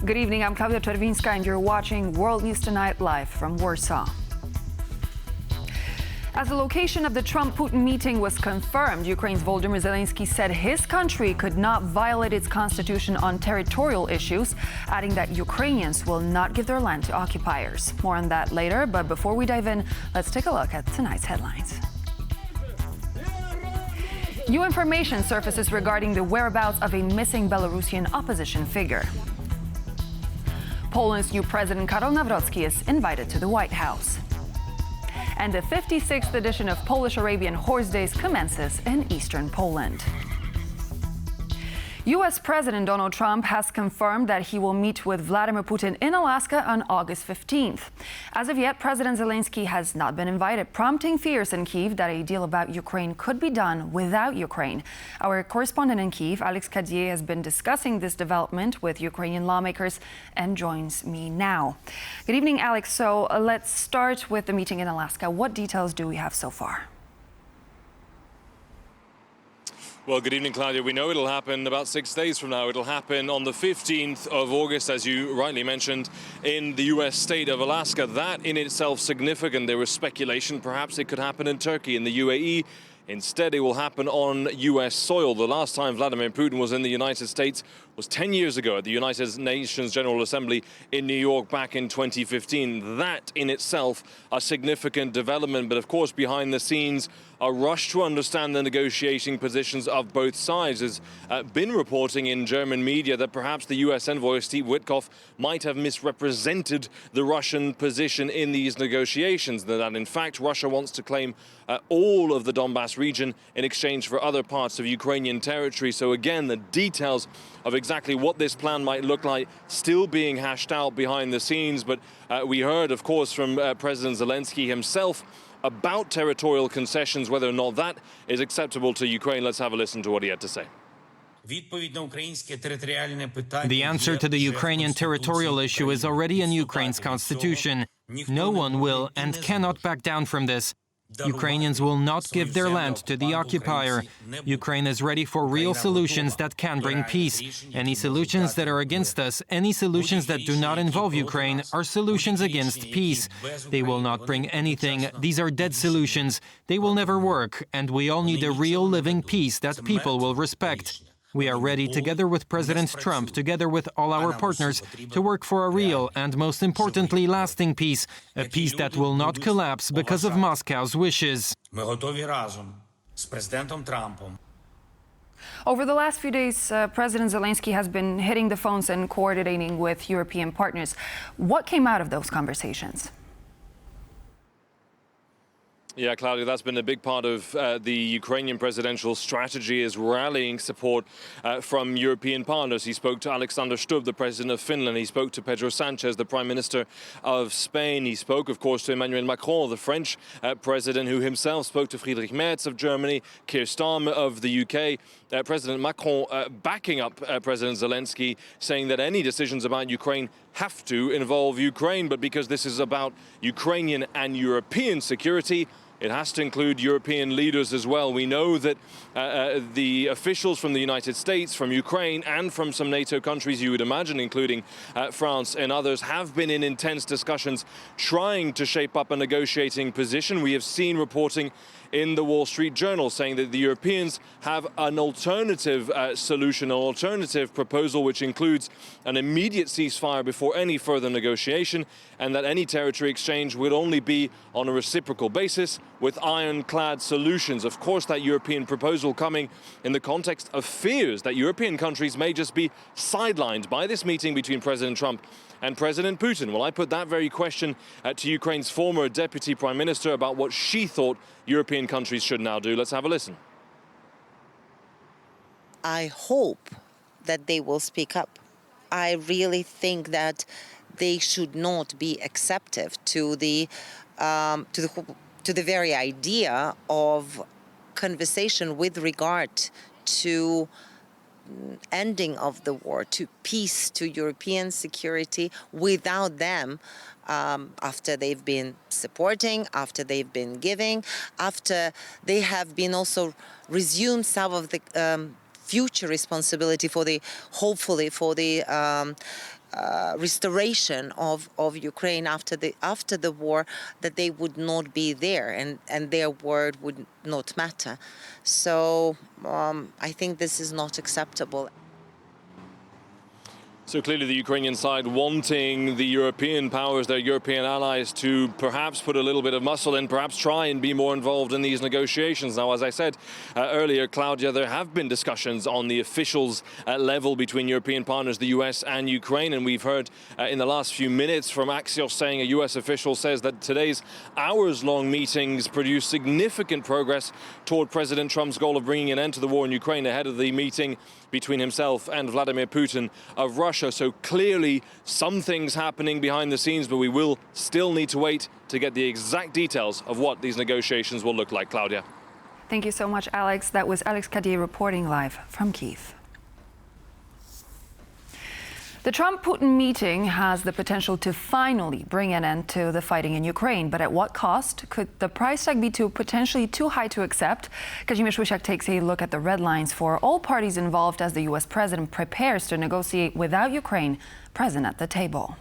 Good evening, I'm Klaudia Czerwińska and you're watching World News Tonight live from Warsaw. As the location of the Trump-Putin meeting was confirmed, Ukraine's Volodymyr Zelenskyy said his country could not violate its constitution on territorial issues, adding that Ukrainians will not give their land to occupiers. More on that later, but before we dive in, let's take a look at tonight's headlines. New information surfaces regarding the whereabouts of a missing Belarusian opposition figure. Poland's new president, Karol Nawrocki, is invited to the White House. And the 56th edition of Polish Arabian Horse Days commences in eastern Poland. U.S. President Donald Trump has confirmed that he will meet with Vladimir Putin in Alaska on August 15th. As of yet, President Zelenskyy has not been invited, prompting fears in Kyiv that a deal about Ukraine could be done without Ukraine. Our correspondent in Kyiv, Alex Kadier, has been discussing this development with Ukrainian lawmakers and joins me now. Good evening, Alex. So let's start with the meeting in Alaska. What details do we have so far? Well, good evening, Claudia. We know it'll happen about 6 days from now. It'll happen on the 15th of August, as you rightly mentioned, in the U.S. state of Alaska. That in itself significant. There was speculation perhaps it could happen in Turkey, in the UAE. Instead, it will happen on U.S. soil. The last time Vladimir Putin was in the United States was 10 years ago at the United Nations General Assembly in New York back in 2015. That in itself a significant development. But of course, behind the scenes, a rush to understand the negotiating positions of both sides. Has been reporting in German media that perhaps the U.S. envoy Steve Witkoff might have misrepresented the Russian position in these negotiations. That in fact Russia wants to claim all of the Donbass region in exchange for other parts of Ukrainian territory. So again, the details of exactly what this plan might look like still being hashed out behind the scenes. But we heard, of course, from President Zelenskyy himself about territorial concessions, whether or not that is acceptable to Ukraine. Let's have a listen to what he had to say. The answer to the Ukrainian territorial issue is already in Ukraine's constitution. No one will and cannot back down from this. Ukrainians will not give their land to the occupier. Ukraine is ready for real solutions that can bring peace. Any solutions that are against us, any solutions that do not involve Ukraine, are solutions against peace. They will not bring anything. These are dead solutions. They will never work, and we all need a real living peace that people will respect. We are ready, together with President Trump, together with all our partners, to work for a real and, most importantly, lasting peace, a peace that will not collapse because of Moscow's wishes. Over the last few days, President Zelenskyy has been hitting the phones and coordinating with European partners. What came out of those conversations? Yeah, Claudia, that's been a big part of the Ukrainian presidential strategy, is rallying support from European partners. He spoke to Alexander Stubb, the president of Finland. He spoke to Pedro Sanchez, the prime minister of Spain. He spoke, of course, to Emmanuel Macron, the French president, who himself spoke to Friedrich Merz of Germany, Keir Starmer of the UK. President Macron backing up President Zelenskyy, saying that any decisions about Ukraine have to involve Ukraine, but because this is about Ukrainian and European security, it has to include European leaders as well. We know that the officials from the United States, from Ukraine, and from some NATO countries, you would imagine, including France and others, have been in intense discussions trying to shape up a negotiating position. We have seen reporting in the Wall Street Journal saying that the Europeans have an alternative solution, an alternative proposal, which includes an immediate ceasefire before any further negotiation, and that any territory exchange would only be on a reciprocal basis with ironclad solutions. Of course, that European proposal coming in the context of fears that European countries may just be sidelined by this meeting between President Trump and President Putin. Well, I put that very question to Ukraine's former deputy prime minister about what she thought European countries should now do. Let's have a listen. I hope that they will speak up. I really think that they should not be acceptive to the very idea of conversation with regard to ending of the war, to peace, to European security without them, after they've been supporting, after they've been giving, after they have been also resumed some of the future responsibility for the, hopefully, for the restoration of Ukraine after the war, that they would not be there and their word would not matter. So I think this is not acceptable. So clearly the Ukrainian side wanting the European powers, their European allies, to perhaps put a little bit of muscle in, perhaps try and be more involved in these negotiations. Now, as I said earlier, Claudia, there have been discussions on the officials level between European partners, the US and Ukraine. And we've heard in the last few minutes from Axios saying a US official says that today's hours-long meetings produced significant progress toward President Trump's goal of bringing an end to the war in Ukraine ahead of the meeting between himself and Vladimir Putin of Russia. So clearly some things happening behind the scenes, but we will still need to wait to get the exact details of what these negotiations will look like. Claudia. Thank you so much, Alex. That was Alex Kadir reporting live from Kyiv. The Trump-Putin meeting has the potential to finally bring an end to the fighting in Ukraine. But at what cost? Could the price tag be potentially too high to accept? Kazimierz Wysiak takes a look at the red lines for all parties involved as the U.S. president prepares to negotiate without Ukraine present at the table.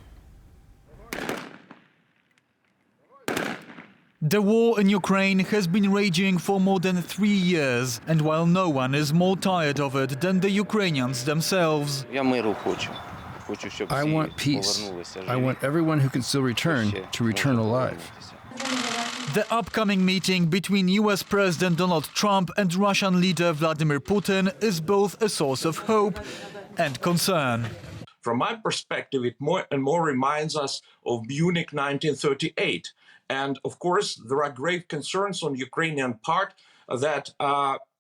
The war in Ukraine has been raging for more than 3 years, and while no one is more tired of it than the Ukrainians themselves. I want peace. I want everyone who can still return to return alive. The upcoming meeting between US President Donald Trump and Russian leader Vladimir Putin is both a source of hope and concern. From my perspective, it more and more reminds us of Munich 1938. And of course, there are grave concerns on the Ukrainian part that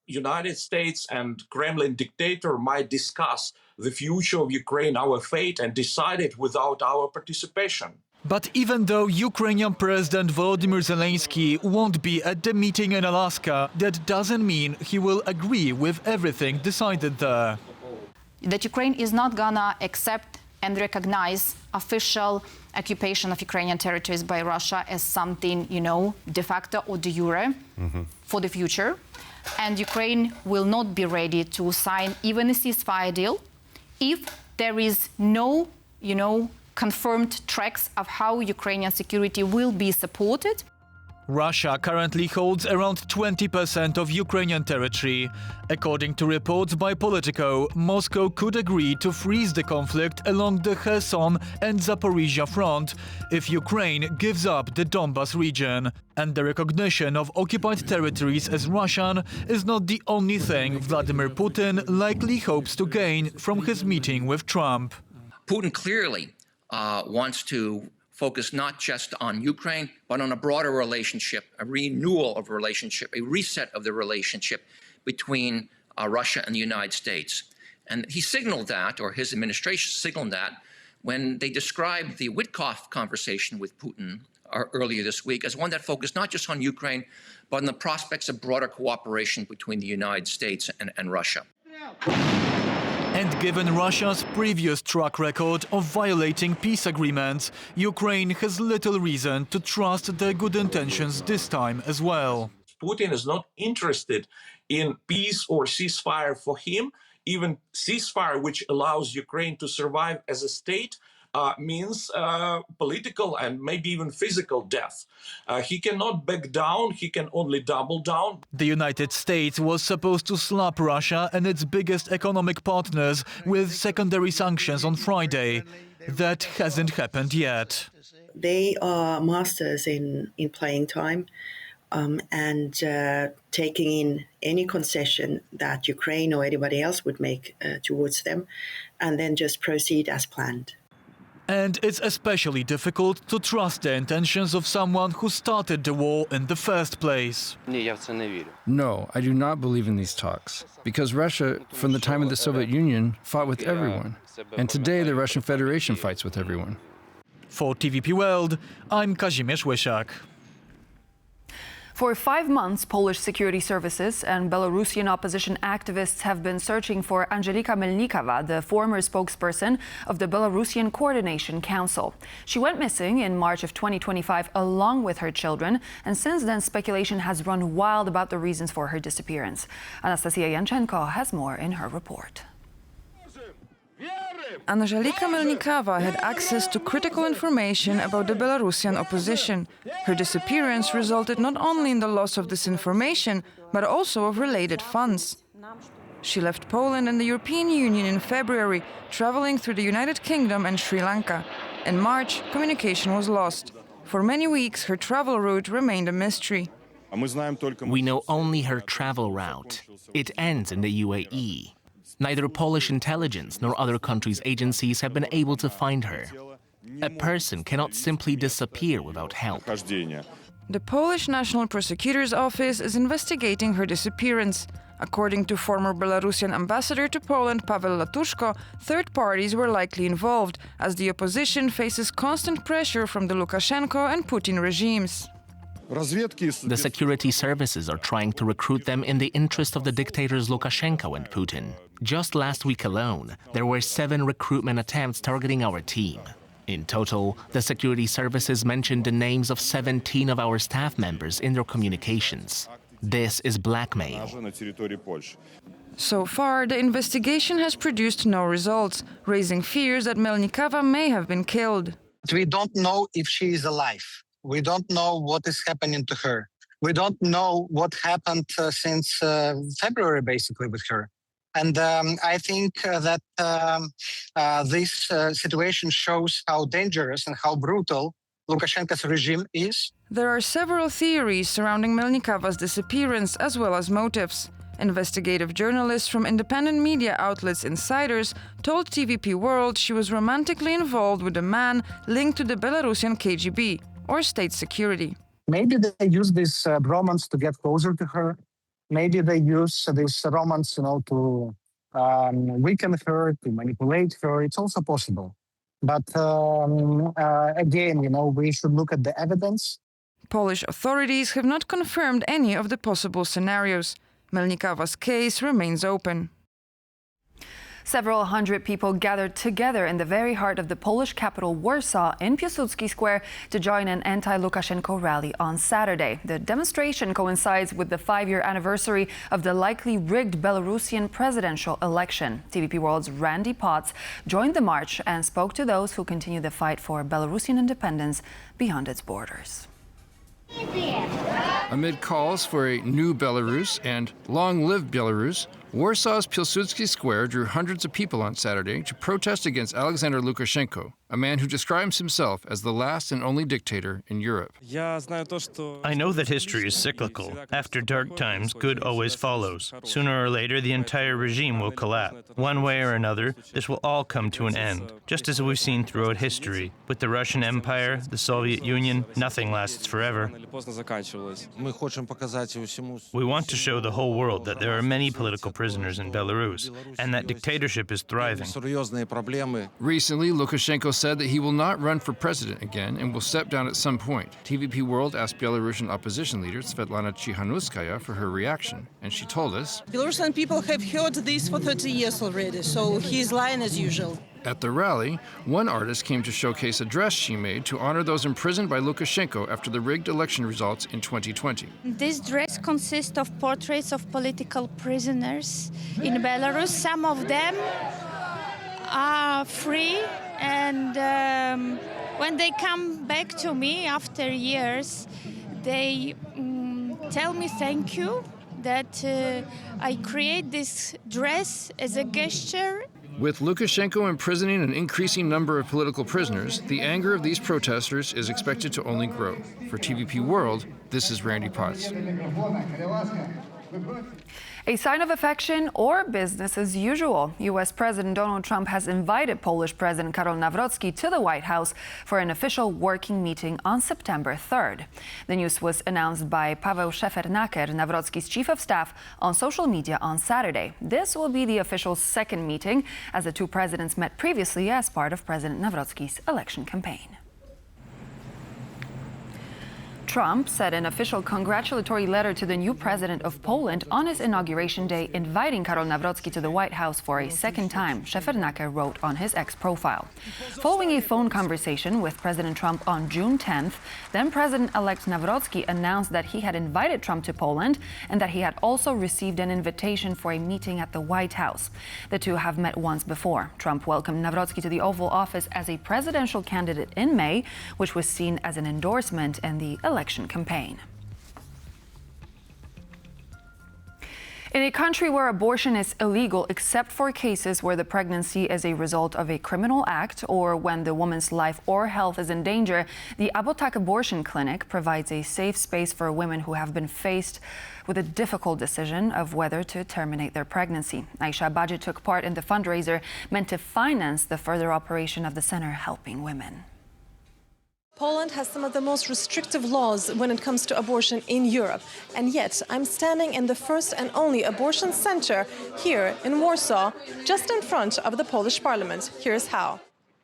United States and Kremlin dictator might discuss the future of Ukraine, our fate, and decide it without our participation. But even though Ukrainian President Volodymyr Zelenskyy won't be at the meeting in Alaska, that doesn't mean he will agree with everything decided there. That Ukraine is not gonna accept and recognize official occupation of Ukrainian territories by Russia as something, de facto or de jure for the future. And Ukraine will not be ready to sign even a ceasefire deal if there is no, confirmed tracks of how Ukrainian security will be supported. Russia currently holds around 20% of Ukrainian territory. According to reports by Politico, Moscow could agree to freeze the conflict along the Kherson and Zaporizhia front if Ukraine gives up the Donbas region. And the recognition of occupied territories as Russian is not the only thing Vladimir Putin likely hopes to gain from his meeting with Trump. Putin clearly wants to focus not just on Ukraine, but on a broader relationship, a renewal of a relationship, a reset of the relationship between Russia and the United States. And he signaled that, or his administration signaled that, when they described the Witkoff conversation with Putin earlier this week as one that focused not just on Ukraine, but on the prospects of broader cooperation between the United States and Russia. And given Russia's previous track record of violating peace agreements, Ukraine has little reason to trust their good intentions this time as well. Putin is not interested in peace or ceasefire. For him, even ceasefire, which allows Ukraine to survive as a state, means political and maybe even physical death. He cannot back down, he can only double down. The United States was supposed to slap Russia and its biggest economic partners with secondary sanctions on Friday. That hasn't happened yet. They are masters in playing time and taking in any concession that Ukraine or anybody else would make towards them, and then just proceed as planned. And it's especially difficult to trust the intentions of someone who started the war in the first place. No, I do not believe in these talks, because Russia, from the time of the Soviet Union, fought with everyone. And today the Russian Federation fights with everyone. For TVP World, I'm Kazimierz Wysiak. For 5 months, Polish security services and Belarusian opposition activists have been searching for Anzhelika Melnikava, the former spokesperson of the Belarusian Coordination Council. She went missing in March of 2025 along with her children, and since then speculation has run wild about the reasons for her disappearance. Anastasia Yanchenko has more in her report. Anzhelika Melnikava had access to critical information about the Belarusian opposition. Her disappearance resulted not only in the loss of this information, but also of related funds. She left Poland and the European Union in February, traveling through the United Kingdom and Sri Lanka. In March, communication was lost. For many weeks, her travel route remained a mystery. We know only her travel route. It ends in the UAE. Neither Polish intelligence nor other countries' agencies have been able to find her. A person cannot simply disappear without help. The Polish National Prosecutor's Office is investigating her disappearance. According to former Belarusian ambassador to Poland, Paweł Latuszko, third parties were likely involved, as the opposition faces constant pressure from the Lukashenko and Putin regimes. The security services are trying to recruit them in the interest of the dictators Lukashenko and Putin. Just last week alone, there were 7 recruitment attempts targeting our team. In total, the security services mentioned the names of 17 of our staff members in their communications. This is blackmail. So far, the investigation has produced no results, raising fears that Melnikava may have been killed. We don't know if she is alive. We don't know what is happening to her. We don't know what happened since February, basically, with her. And I think that this situation shows how dangerous and how brutal Lukashenko's regime is. There are several theories surrounding Melnikava's disappearance, as well as motives. Investigative journalists from independent media outlets Insiders told TVP World she was romantically involved with a man linked to the Belarusian KGB, or state security. Maybe they use this romance to get closer to her. Maybe they use this romance, to weaken her, to manipulate her. It's also possible. But again, we should look at the evidence. Polish authorities have not confirmed any of the possible scenarios. Melnikava's case remains open. Several hundred people gathered together in the very heart of the Polish capital, Warsaw, in Piłsudski Square to join an anti-Lukashenko rally on Saturday. The demonstration coincides with the 5-year anniversary of the likely rigged Belarusian presidential election. TVP World's Randy Potts joined the march and spoke to those who continue the fight for Belarusian independence beyond its borders. Amid calls for a new Belarus and long live Belarus, Warsaw's Piłsudski Square drew hundreds of people on Saturday to protest against Alexander Lukashenko, a man who describes himself as the last and only dictator in Europe. I know that history is cyclical. After dark times, good always follows. Sooner or later, the entire regime will collapse. One way or another, this will all come to an end, just as we've seen throughout history. With the Russian Empire, the Soviet Union, nothing lasts forever. We want to show the whole world that there are many political prisoners in Belarus, and that dictatorship is thriving. Recently, Lukashenko said that he will not run for president again and will step down at some point. TVP World asked Belarusian opposition leader Svetlana Tsikhanouskaya for her reaction, and she told us, Belarusian people have heard this for 30 years already, so he's lying as usual. At the rally, one artist came to showcase a dress she made to honor those imprisoned by Lukashenko after the rigged election results in 2020. This dress consists of portraits of political prisoners in Belarus. Some of them are free, and when they come back to me after years, they tell me thank you, that I create this dress as a gesture. With Lukashenko imprisoning an increasing number of political prisoners, the anger of these protesters is expected to only grow. For TVP World, this is Randy Potts. A sign of affection or business as usual. U.S. President Donald Trump has invited Polish President Karol Nawrocki to the White House for an official working meeting on September 3rd. The news was announced by Paweł Szefernaker, Nawrocki's chief of staff, on social media on Saturday. This will be the official second meeting, as the two presidents met previously as part of President Nawrocki's election campaign. Trump sent an official congratulatory letter to the new president of Poland on his inauguration day, inviting Karol Nawrocki to the White House for a second time, Szefernakė wrote on his X profile. Following a phone conversation with President Trump on June 10th, then President-elect Nawrocki announced that he had invited Trump to Poland and that he had also received an invitation for a meeting at the White House. The two have met once before. Trump welcomed Nawrocki to the Oval Office as a presidential candidate in May, which was seen as an endorsement in the election campaign. In a country where abortion is illegal except for cases where the pregnancy is a result of a criminal act or when the woman's life or health is in danger, the Abotak Abortion Clinic provides a safe space for women who have been faced with a difficult decision of whether to terminate their pregnancy. Aisha Baji took part in the fundraiser meant to finance the further operation of the center, helping women. Poland has some of the most restrictive laws when it comes to abortion in Europe. And yet, I'm standing in the first and only abortion center here in Warsaw, just in front of the Polish parliament. Here's how.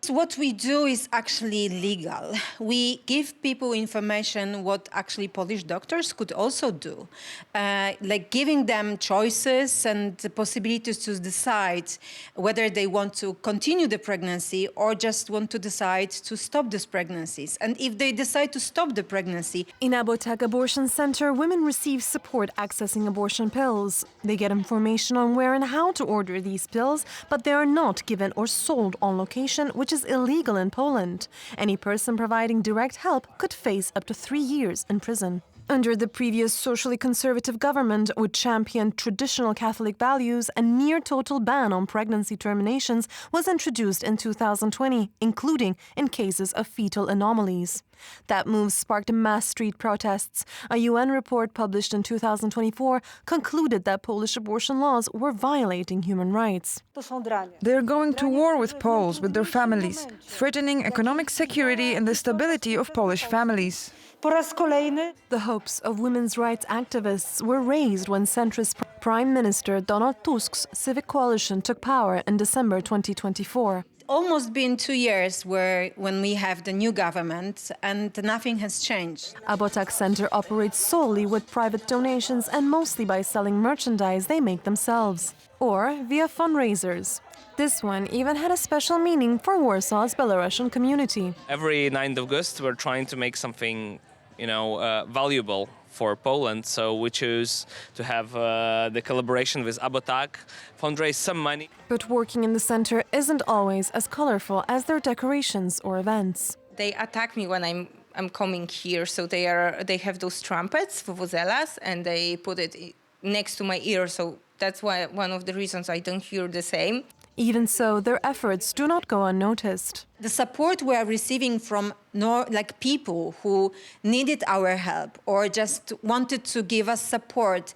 What we do is actually legal. We give people information what actually Polish doctors could also do, like giving them choices and the possibilities to decide whether they want to continue the pregnancy or just want to decide to stop these pregnancies. And if they decide to stop the pregnancy. In Abotak Abortion Center, women receive support accessing abortion pills. They get information on where and how to order these pills, but they are not given or sold on location, which is illegal in Poland. Any person providing direct help could face up to 3 years in prison. Under the previous socially conservative government, which championed traditional Catholic values, a near-total ban on pregnancy terminations was introduced in 2020, including in cases of fetal anomalies. That move sparked mass street protests. A UN report published in 2024 concluded that Polish abortion laws were violating human rights. They're going to war with Poles, with their families, threatening economic security and the stability of Polish families. The hopes of women's rights activists were raised when centrist Prime Minister Donald Tusk's Civic Coalition took power in December 2024. Almost been 2 years when we have the new government and nothing has changed. Abotak Center operates solely with private donations and mostly by selling merchandise they make themselves, or via fundraisers. This one even had a special meaning for Warsaw's Belarusian community. Every 9th of August we're trying to make something, valuable for Poland, so we choose to have the collaboration with Abotak, fundraise some money. But working in the center isn't always as colorful as their decorations or events. They attack me when I'm coming here, so they have those trumpets, vuvuzelas, and they put it next to my ear, so that's why one of the reasons I don't hear the same. Even so, their efforts do not go unnoticed. The support we are receiving from people who needed our help or just wanted to give us support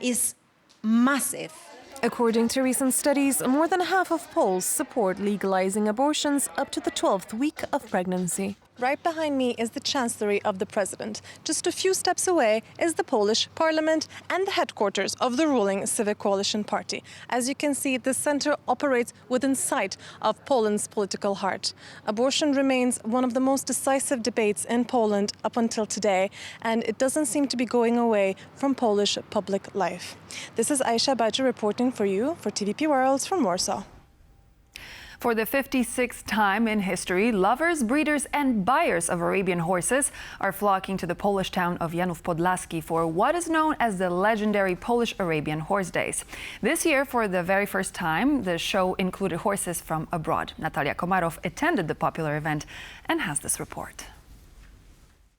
is massive. According to recent studies, more than half of Poles support legalizing abortions up to the 12th week of pregnancy. Right behind me is the Chancellery of the President. Just a few steps away is the Polish Parliament and the headquarters of the ruling Civic Coalition Party. As you can see, the center operates within sight of Poland's political heart. Abortion remains one of the most decisive debates in Poland up until today, and it doesn't seem to be going away from Polish public life. This is Aisha Baji reporting for you for TVP World from Warsaw. For the 56th time in history, lovers, breeders and buyers of Arabian horses are flocking to the Polish town of Janów Podlaski for what is known as the legendary Polish Arabian Horse Days. This year, for the very first time, the show included horses from abroad. Natalia Komarow attended the popular event and has this report.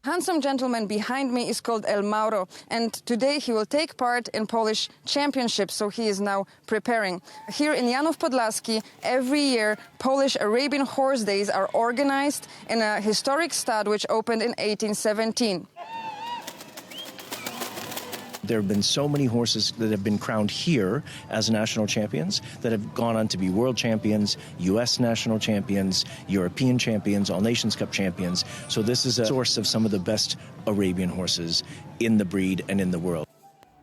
Handsome gentleman behind me is called El Mauro, and today he will take part in Polish championships, so he is now preparing. Here in Janów Podlaski, every year, Polish Arabian Horse Days are organized in a historic stud which opened in 1817. There have been so many horses that have been crowned here as national champions that have gone on to be world champions, U.S. national champions, European champions, All Nations Cup champions. So this is a source of some of the best Arabian horses in the breed and in the world.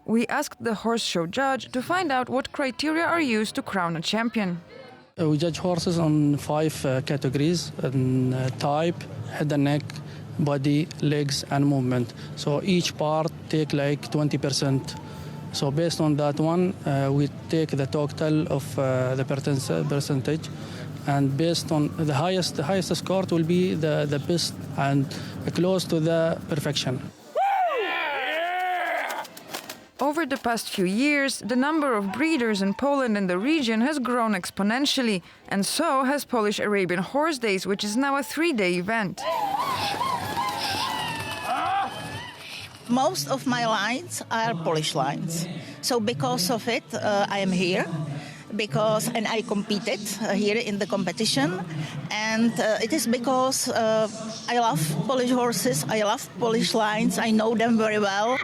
We asked the horse show judge to find out what criteria are used to crown a champion. We judge horses on 5 categories: type, head and neck, body, legs, and movement. So each part take like 20%. So based on that one, we take the total of the percentage, and based on the highest score will be the best and close to the perfection. Over the past few years, the number of breeders in Poland and the region has grown exponentially, and so has Polish Arabian Horse Days, which is now a 3-day event. Most of my lines are Polish lines. So because of it, I am here. And I competed here in the competition. And it is because I love Polish horses, I love Polish lines, I know them very well.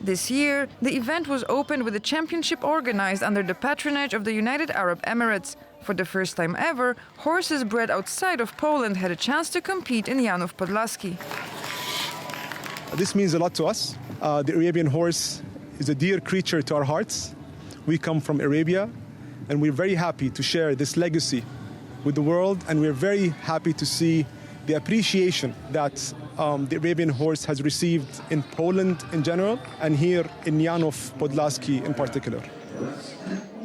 This year, the event was opened with a championship organized under the patronage of the United Arab Emirates. For the first time ever, horses bred outside of Poland had a chance to compete in Janów Podlaski. This means a lot to us. The Arabian horse is a dear creature to our hearts. We come from Arabia, and we're very happy to share this legacy with the world, and we're very happy to see the appreciation that the Arabian horse has received in Poland in general, and here in Janów Podlaski in particular.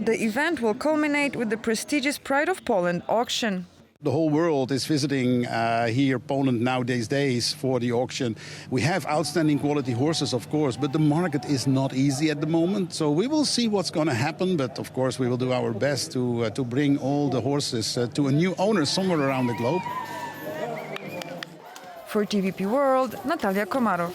The event will culminate with the prestigious Pride of Poland auction. The whole world is visiting here, Poland, nowadays for the auction. We have outstanding quality horses, of course, but the market is not easy at the moment. So we will see what's going to happen. But of course, we will do our best to bring all the horses to a new owner somewhere around the globe. For TVP World, Natalia Komarov.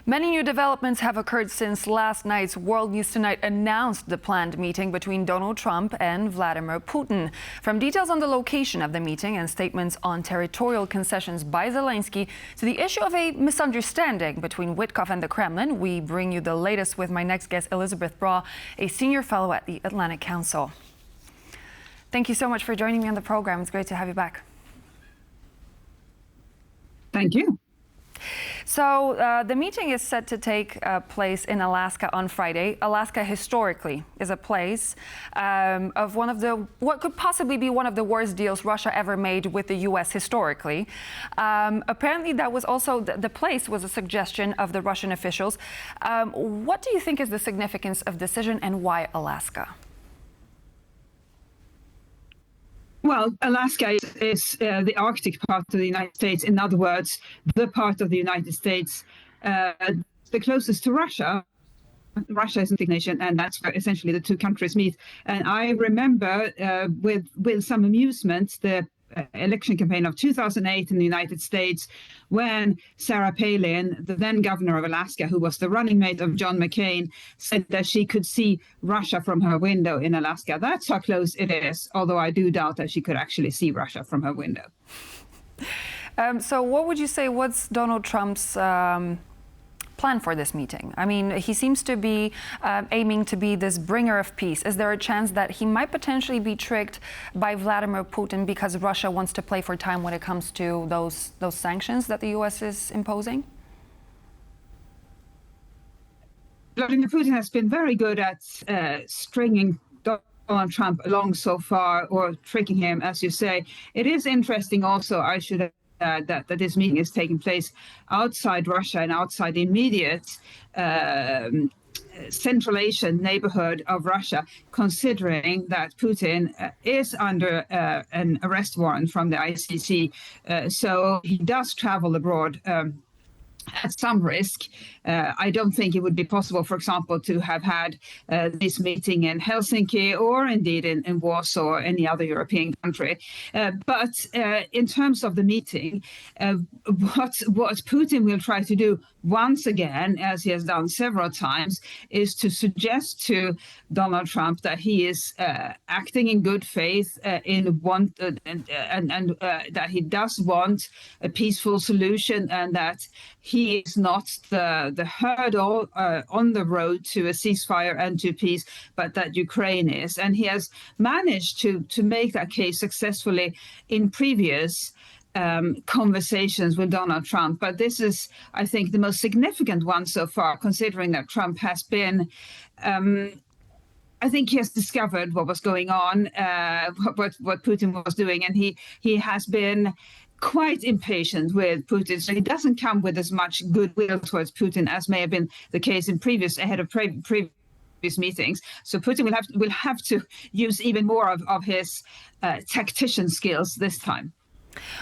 Many new developments have occurred since last night's World News Tonight announced the planned meeting between Donald Trump and Vladimir Putin. From details on the location of the meeting and statements on territorial concessions by Zelenskyy to the issue of a misunderstanding between Witkoff and the Kremlin, we bring you the latest with my next guest, Elizabeth Braw, a senior fellow at the Atlantic Council. Thank you so much for joining me on the program. It's great to have you back. Thank you. So the meeting is set to take place in Alaska on Friday. Alaska historically is a place of what could possibly be one of the worst deals Russia ever made with the U.S. historically. Apparently that was also, the place was a suggestion of the Russian officials. What do you think is the significance of the decision, and why Alaska? Well, Alaska is the Arctic part of the United States. In other words, the part of the United States the closest to Russia. Russia is a big nation, and that's where essentially the two countries meet. And I remember with some amusement the election campaign of 2008 in the United States, when Sarah Palin, the then governor of Alaska, who was the running mate of John McCain, said that she could see Russia from her window in Alaska. That's how close it is, although I do doubt that she could actually see Russia from her window. So what would you say, what's Donald Trump's plan for this meeting? I mean, he seems to be aiming to be this bringer of peace. Is there a chance that he might potentially be tricked by Vladimir Putin because Russia wants to play for time when it comes to those sanctions that the U.S. is imposing? Vladimir Putin has been very good at stringing Donald Trump along so far, or tricking him, as you say. It is interesting also, I should that this meeting is taking place outside Russia and outside the immediate Central Asian neighborhood of Russia, considering that Putin is under an arrest warrant from the ICC. So he does travel abroad at some risk. I don't think it would be possible, for example, to have had this meeting in Helsinki or indeed in Warsaw or any other European country. But in terms of the meeting, what Putin will try to do once again, as he has done several times, is to suggest to Donald Trump that he is acting in good faith and that he does want a peaceful solution, and that he is not the hurdle on the road to a ceasefire and to peace, but that Ukraine is. And he has managed to make that case successfully in previous conversations with Donald Trump. But this is, I think, the most significant one so far, considering that Trump has been I think he has discovered what was going on, what Putin was doing, and he has been quite impatient with Putin. So he doesn't come with as much goodwill towards Putin as may have been the case in previous meetings. So Putin will have to use even more of his tactician skills this time.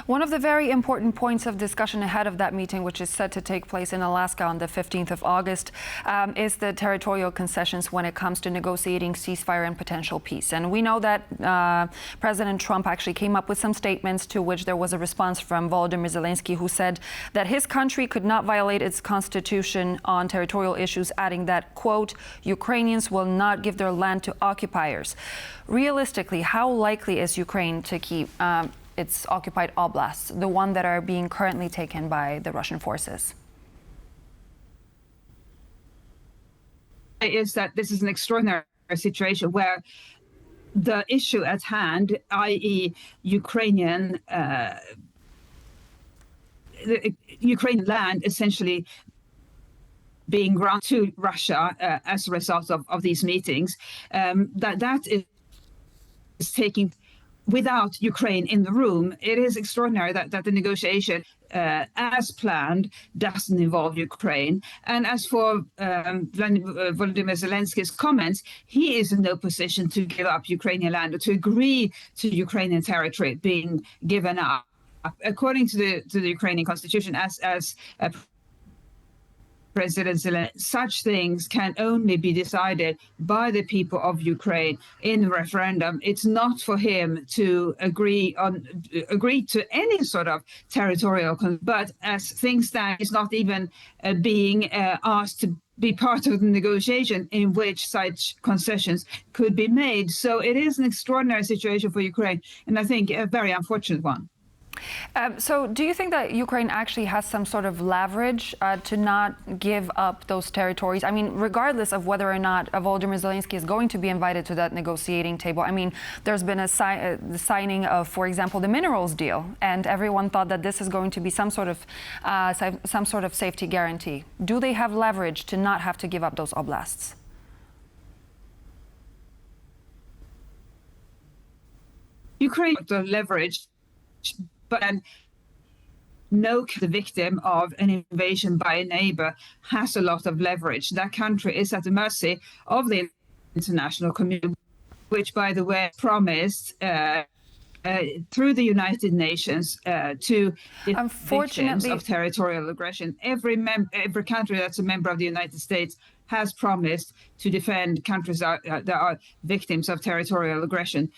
One of the very important points of discussion ahead of that meeting, which is set to take place in Alaska on the 15th of August, is the territorial concessions when it comes to negotiating ceasefire and potential peace. And we know that President Trump actually came up with some statements to which there was a response from Volodymyr Zelenskyy, who said that his country could not violate its constitution on territorial issues, adding that, quote, Ukrainians will not give their land to occupiers. Realistically, how likely is Ukraine to keep its occupied oblasts, the one that are being currently taken by the Russian forces? Is that this is an extraordinary situation where the issue at hand, i.e. Ukrainian land essentially being granted to Russia as a result of these meetings, that is taking without Ukraine in the room. It is extraordinary that the negotiation, as planned, doesn't involve Ukraine. And as for Volodymyr Zelensky's comments, he is in no position to give up Ukrainian land or to agree to Ukrainian territory being given up. According to the Ukrainian constitution, as President Zelenskyy, such things can only be decided by the people of Ukraine in referendum. It's not for him to agree to any sort of territorial, but as things stand, he's not even being asked to be part of the negotiation in which such concessions could be made. So it is an extraordinary situation for Ukraine, and I think a very unfortunate one. So do you think that Ukraine actually has some sort of leverage to not give up those territories? I mean, regardless of whether or not Volodymyr Zelenskyy is going to be invited to that negotiating table. I mean, there's been the signing of, for example, the minerals deal, and everyone thought that this is going to be some sort of safety guarantee. Do they have leverage to not have to give up those oblasts? Ukraine the leverage, but no, the victim of an invasion by a neighbor has a lot of leverage. That country is at the mercy of the international community, which, by the way, promised through the United Nations to the victims of territorial aggression. Every country that's a member of the United States has promised to defend countries that are victims of territorial aggression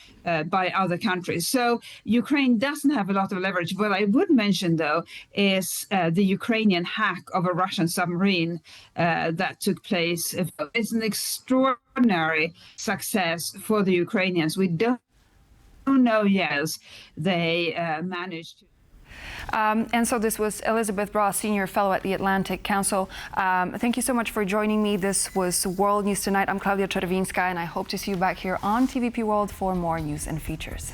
by other countries. So Ukraine doesn't have a lot of leverage. What I would mention, though, is the Ukrainian hack of a Russian submarine that took place. It's an extraordinary success for the Ukrainians. We don't know yet they managed to. And so this was Elizabeth Bra, Senior Fellow at the Atlantic Council. Thank you so much for joining me. This was World News Tonight. I'm Claudia Czerwińska, and I hope to see you back here on TVP World for more news and features.